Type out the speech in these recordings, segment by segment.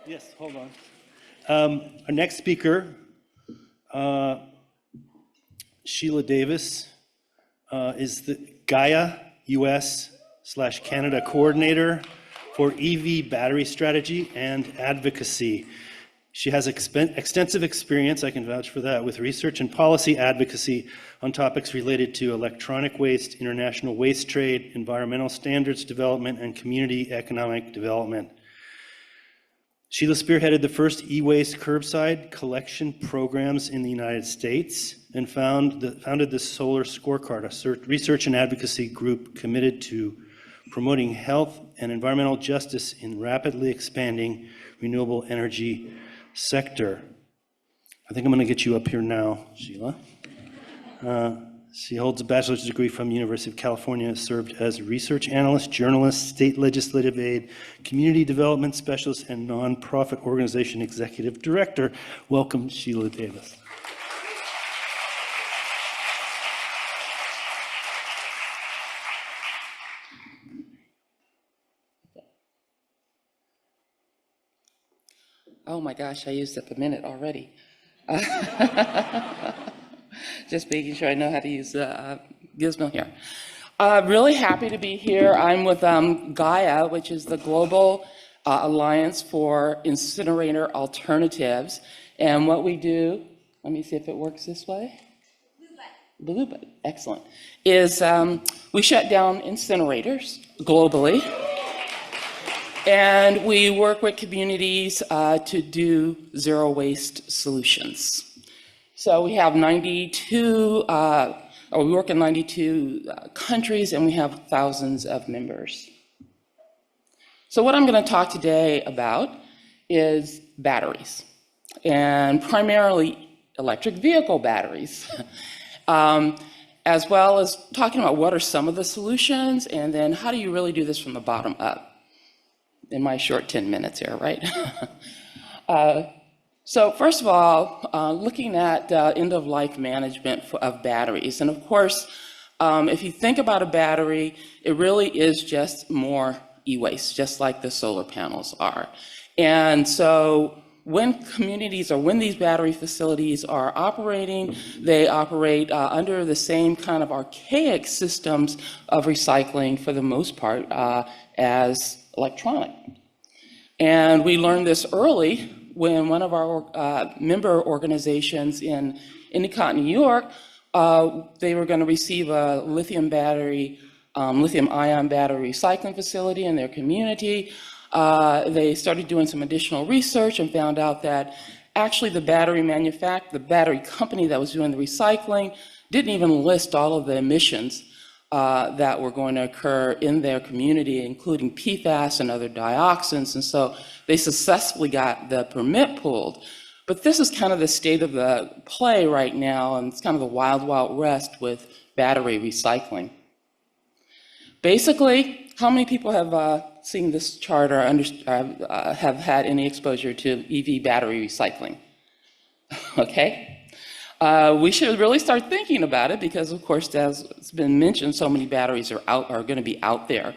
Yes, hold on. Our next speaker, Sheila Davis, is the Gaia US/Canada Coordinator for EV battery strategy and advocacy. She has extensive experience, I can vouch for that, with research and policy advocacy on topics related to electronic waste, international waste trade, environmental standards development, and community economic development. Sheila spearheaded the first e-waste curbside collection programs in the United States and founded the Solar Scorecard, a research and advocacy group committed to promoting health and environmental justice in rapidly expanding renewable energy sector. I think I'm going to get you up here now, Sheila. She holds a bachelor's degree from the University of California, served as research analyst, journalist, state legislative aide, community development specialist, and nonprofit organization executive director. Welcome, Sheila Davis. Oh my gosh, I used up a minute already. Just making sure I know how to use the gizmo here. Really happy to be here. I'm with Gaia, which is the Global Alliance for Incinerator Alternatives. And what we do, let me see if it works this way. Blue button, excellent. Is we shut down incinerators globally. And we work with communities to do zero waste solutions. So we have 92, we work in 92 countries, and we have thousands of members. So what I'm going to talk today about is batteries, and primarily electric vehicle batteries, as well as talking about what are some of the solutions, and then how do you really do this from the bottom up, in my short 10 minutes here, right? So first of all, looking at end-of-life management of batteries. And of course, if you think about a battery, it really is just more e-waste, just like the solar panels are. And so when communities or when these battery facilities are operating, they operate under the same kind of archaic systems of recycling for the most part as electronic. And we learned this early when one of our member organizations in Endicott, New York, they were going to receive a lithium-ion battery recycling facility in their community. They started doing some additional research and found out that actually the battery company that was doing the recycling didn't even list all of the emissions that were going to occur in their community, including PFAS and other dioxins. And so they successfully got the permit pulled. But this is kind of the state of the play right now, and it's kind of the wild, wild west with battery recycling. Basically, how many people have seen this chart or have had any exposure to EV battery recycling? Okay. We should really start thinking about it because, of course, as it's been mentioned, so many batteries are going to be out there.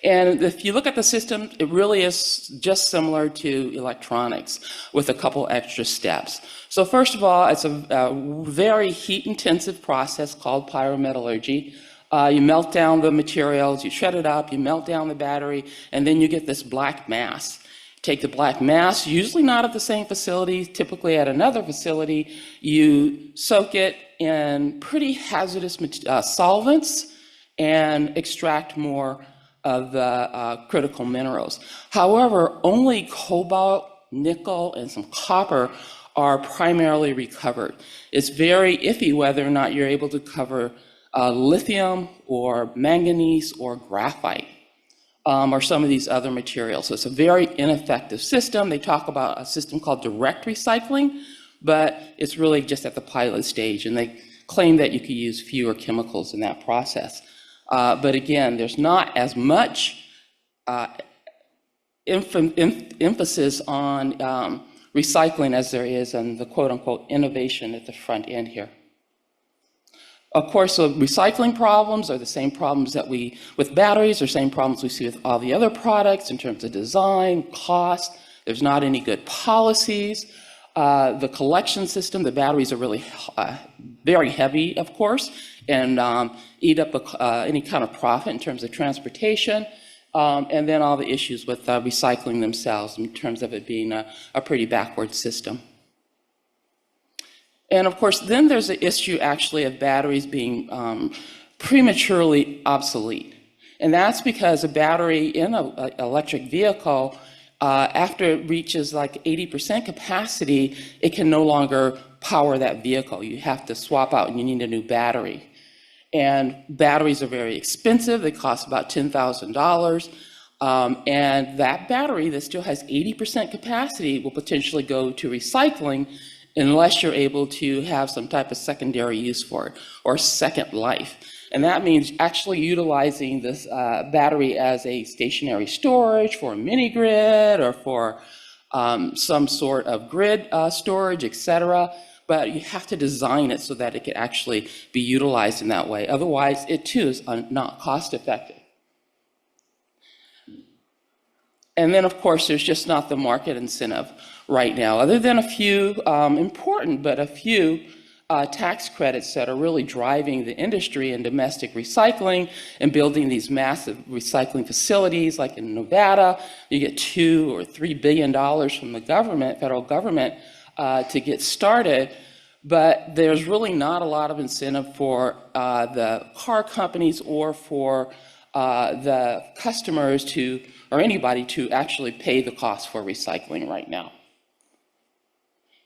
And if you look at the system, it really is just similar to electronics with a couple extra steps. So first of all, it's a very heat-intensive process called pyrometallurgy. You melt down the materials, you shred it up, you melt down the battery, and then you get this black mass. Take the black mass, usually not at the same facility, typically at another facility. You soak it in pretty hazardous solvents and extract more of the critical minerals. However, only cobalt, nickel, and some copper are primarily recovered. It's very iffy whether or not you're able to cover lithium or manganese or graphite. Or some of these other materials. So it's a very ineffective system. They talk about a system called direct recycling, but it's really just at the pilot stage, and they claim that you could use fewer chemicals in that process. But again, there's not as much emphasis on recycling as there is on the quote-unquote innovation at the front end here. Of course, the recycling problems are the same problems that with batteries, or same problems we see with all the other products in terms of design, cost, There's not any good policies. The collection system, the batteries are really very heavy, of course, and eat up any kind of profit in terms of transportation. And then all the issues with recycling themselves in terms of it being a pretty backward system. And of course, then there's the issue actually of batteries being prematurely obsolete. And that's because a battery in an electric vehicle, after it reaches like 80% capacity, it can no longer power that vehicle. You have to swap out and you need a new battery. And batteries are very expensive. They cost about $10,000. And that battery that still has 80% capacity will potentially go to recycling unless you're able to have some type of secondary use for it or second life. And that means actually utilizing this battery as a stationary storage for a mini grid or for some sort of grid storage, et cetera. But you have to design it so that it can actually be utilized in that way. Otherwise, it too is not cost effective. And then, of course, there's just not the market incentive right now, other than a few important, but a few tax credits that are really driving the industry in domestic recycling and building these massive recycling facilities. Like in Nevada, you get $2 or $3 billion from the government, federal government, to get started. But there's really not a lot of incentive for the car companies or for the customers to, or anybody to actually pay the cost for recycling right now.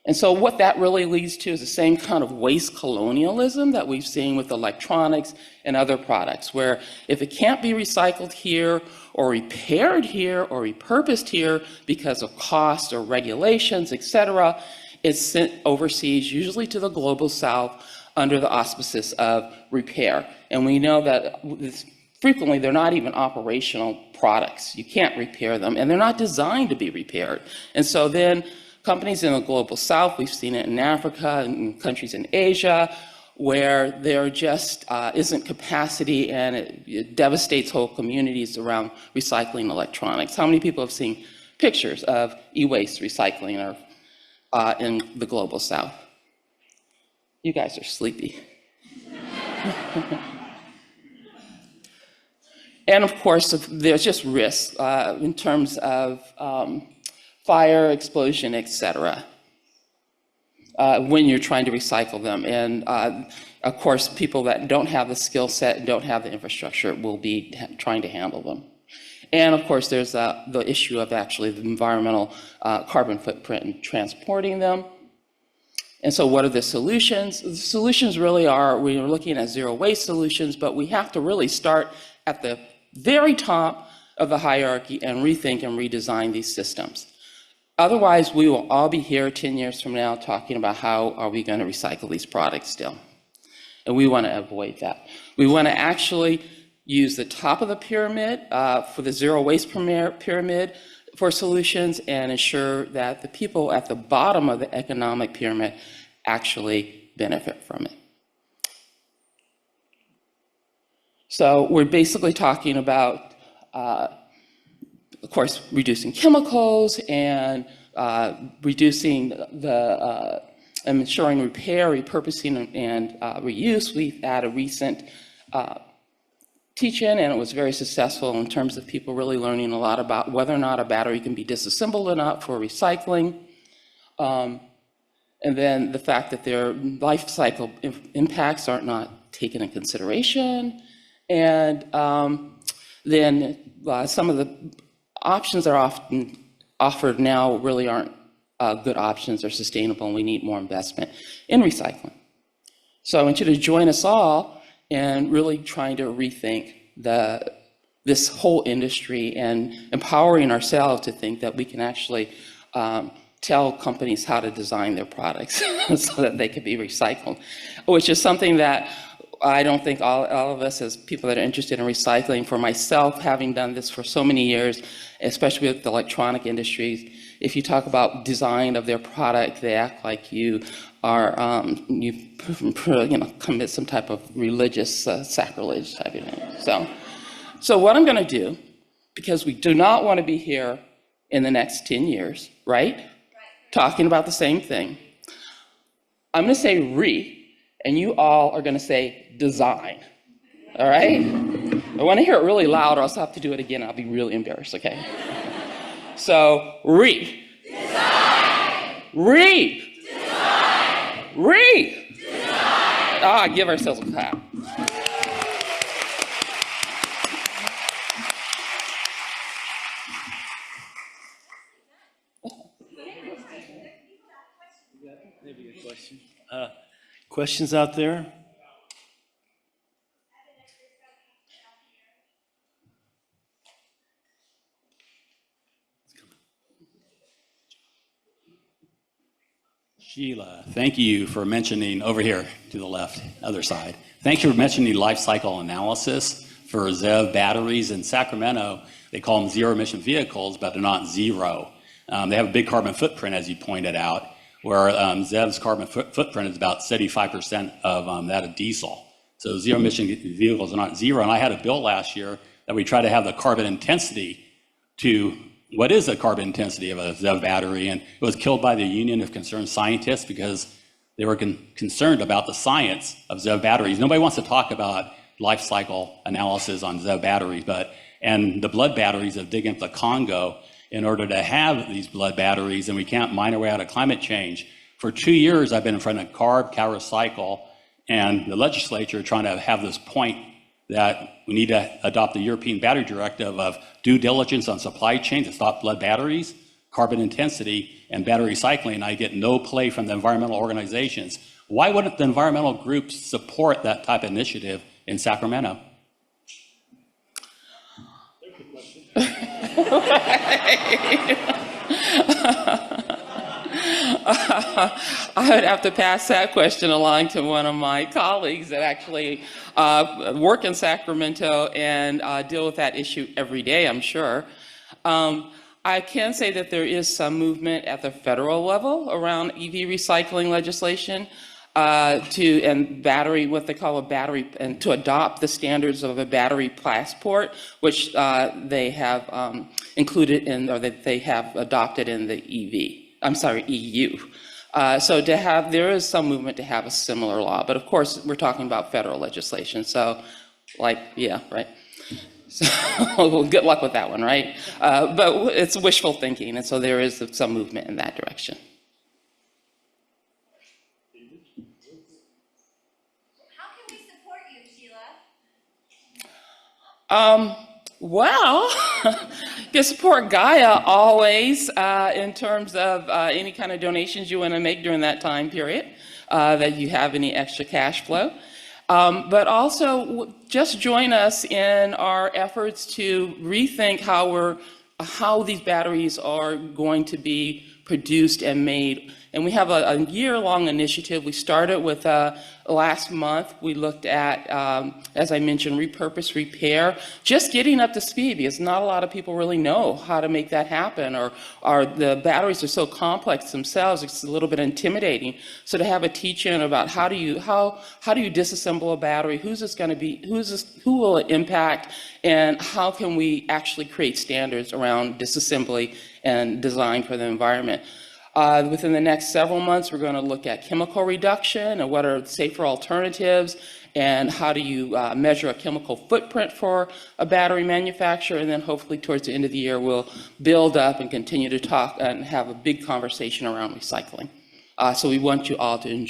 And so what that really leads to is the same kind of waste colonialism that we've seen with electronics and other products, where if it can't be recycled here or repaired here or repurposed here because of cost or regulations, et cetera, it's sent overseas, usually to the global south, under the auspices of repair. And we know that frequently they're not even operational products. You can't repair them, and they're not designed to be repaired. And so then companies in the global south, we've seen it in Africa and countries in Asia, where there just isn't capacity, and it devastates whole communities around recycling electronics. How many people have seen pictures of e-waste recycling or in the global south? You guys are sleepy. And of course, there's just risks in terms of fire, explosion, et cetera, when you're trying to recycle them. And of course, people that don't have the skill set and don't have the infrastructure will be trying to handle them. And of course, there's the issue of actually the environmental carbon footprint in transporting them. And so what are the solutions? The solutions really are, we're looking at zero waste solutions, but we have to really start at the very top of the hierarchy and rethink and redesign these systems. Otherwise, we will all be here 10 years from now talking about how are we going to recycle these products still. And we want to avoid that. We want to actually use the top of the pyramid for the zero waste pyramid for solutions and ensure that the people at the bottom of the economic pyramid actually benefit from it. So we're basically talking about, of course, reducing chemicals and reducing the ensuring repair, repurposing, and reuse. We've had a recent teach-in, and it was very successful in terms of people really learning a lot about whether or not a battery can be disassembled or not for recycling. And then the fact that their life cycle impacts are not taken in consideration. And then some of the options that are often offered now really aren't good options or sustainable, and we need more investment in recycling. So I want you to join us all and really trying to rethink this whole industry and empowering ourselves to think that we can actually tell companies how to design their products so that they can be recycled, which is something that I don't think all of us as people that are interested in recycling, for myself, having done this for so many years, especially with the electronic industries, if you talk about design of their product, they act like you are, commit some type of religious sacrilege type of thing. So what I'm going to do, because we do not want to be here in the next 10 years, right? Talking about the same thing. I'm going to say and you all are going to say design. All right? I want to hear it really loud, or else I'll have to do it again. I'll be really embarrassed, okay? So, design. Design. Give ourselves a clap. Maybe a question. Questions out there? Sheila, thank you for mentioning, over here to the left, other side. Thank you for mentioning life cycle analysis for ZEV batteries. In Sacramento, they call them zero emission vehicles, but they're not zero. They have a big carbon footprint, as you pointed out, where ZEV's carbon footprint is about 75% of that of diesel. So zero emission vehicles are not zero. And I had a bill last year that we tried to have the carbon intensity to what is the carbon intensity of a ZEV battery, and it was killed by the Union of Concerned Scientists because they were concerned about the science of ZEV batteries. Nobody wants to talk about life cycle analysis on ZEV batteries, and the blood batteries of digging up the Congo in order to have these blood batteries, and we can't mine our way out of climate change. For 2 years, I've been in front of CARB, CalRecycle, and the legislature trying to have this point that we need to adopt the European Battery Directive of due diligence on supply chain to stop blood batteries, carbon intensity, and battery recycling. I get no play from the environmental organizations. Why wouldn't the environmental groups support that type of initiative in Sacramento? I would have to pass that question along to one of my colleagues that actually work in Sacramento and deal with that issue every day, I'm sure. I can say that there is some movement at the federal level around EV recycling legislation and battery, what they call a battery, and to adopt the standards of a battery passport, which they have included in, or that they have adopted in the EU. So there is some movement to have a similar law, but of course we're talking about federal legislation. So, yeah, right. So well, good luck with that one, right? But it's wishful thinking, and so there is some movement in that direction. How can we support you, Sheila? Well, you support Gaia always in terms of any kind of donations you want to make during that time period, that you have any extra cash flow. But also just join us in our efforts to rethink how these batteries are going to be produced and made. And we have a year-long initiative. We started with last month. We looked at, as I mentioned, repurpose, repair, just getting up to speed, because not a lot of people really know how to make that happen, or the batteries are so complex themselves, it's a little bit intimidating. So to have a teach-in about how do you disassemble a battery, who will it impact, and how can we actually create standards around disassembly and design for the environment. Within the next several months, we're going to look at chemical reduction and what are safer alternatives, and how do you measure a chemical footprint for a battery manufacturer. And then hopefully towards the end of the year, we'll build up and continue to talk and have a big conversation around recycling. So we want you all to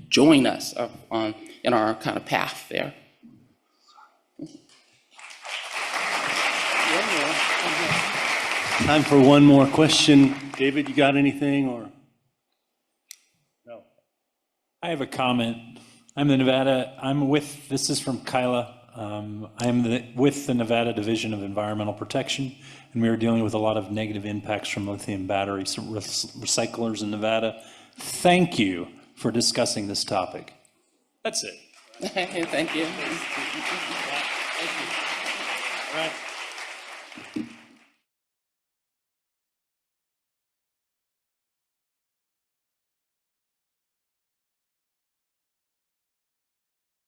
join us in our kind of path there. Time for one more question. David, you got anything, or? No. I have a comment. This is from Kyla. I'm with the Nevada Division of Environmental Protection, and we are dealing with a lot of negative impacts from lithium battery recyclers in Nevada. Thank you for discussing this topic. That's it. Thank you. All right.